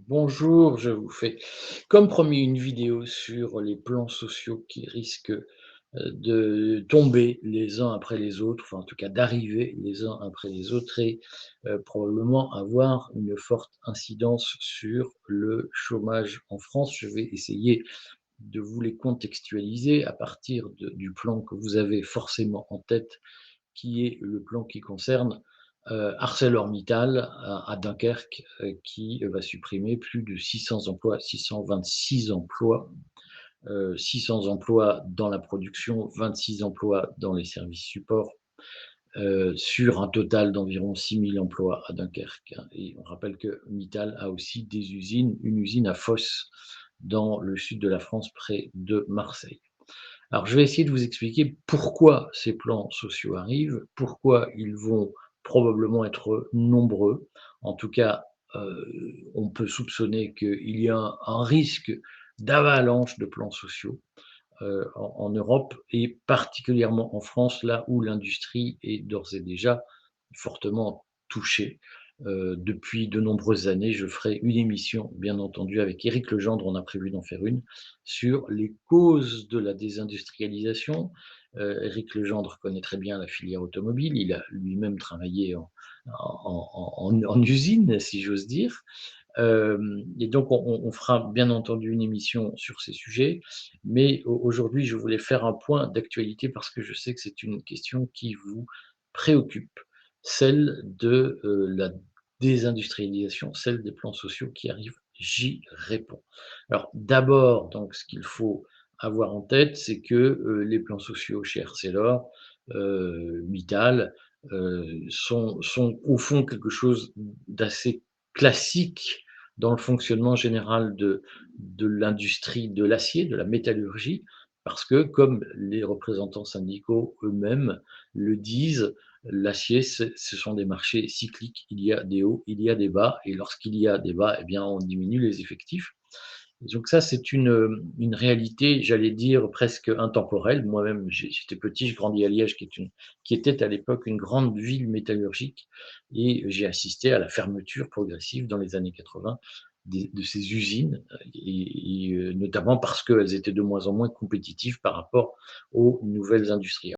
Bonjour, je vous fais, comme promis, une vidéo sur les plans sociaux qui risquent de tomber les uns après les autres, enfin en tout cas d'arriver les uns après les autres et probablement avoir une forte incidence sur le chômage en France. Je vais essayer de vous les contextualiser à partir du plan que vous avez forcément en tête, qui est le plan qui concerne ArcelorMittal à Dunkerque, qui va supprimer plus de 600 emplois, 626 emplois, 600 emplois dans la production, 26 emplois dans les services supports, sur un total d'environ 6 000 emplois à Dunkerque, hein. Et on rappelle que Mittal a aussi des usines, une usine à Fos, dans le sud de la France, près de Marseille. Alors, je vais essayer de vous expliquer pourquoi ces plans sociaux arrivent, pourquoi ils vont probablement être nombreux. En tout cas, on peut soupçonner qu'il y a un risque d'avalanche de plans sociaux en Europe et particulièrement en France, là où l'industrie est d'ores et déjà fortement touchée. Depuis de nombreuses années, je ferai une émission, bien entendu, avec Éric Legendre, on a prévu d'en faire une, sur les causes de la désindustrialisation. Éric Legendre connaît très bien la filière automobile, il a lui-même travaillé en usine, si j'ose dire. Et donc on fera bien entendu une émission sur ces sujets, mais aujourd'hui, je voulais faire un point d'actualité parce que je sais que c'est une question qui vous préoccupe, celle de, la désindustrialisation, celle des plans sociaux qui arrivent. J'y réponds. Alors d'abord, donc ce qu'il faut avoir en tête, c'est que, les plans sociaux chez Arcelor, Mittal, sont au fond quelque chose d'assez classique dans le fonctionnement général de l'industrie de l'acier, de la métallurgie, parce que, comme les représentants syndicaux eux-mêmes le disent, l'acier, ce sont des marchés cycliques. Il y a des hauts, il y a des bas, et lorsqu'il y a des bas, eh bien, on diminue les effectifs. Donc ça, c'est une réalité, j'allais dire, presque intemporelle. Moi-même, j'étais petit, je grandis à Liège, qui était à l'époque une grande ville métallurgique, et j'ai assisté à la fermeture progressive dans les années 80 de ces usines, et notamment parce qu'elles étaient de moins en moins compétitives par rapport aux nouvelles industries.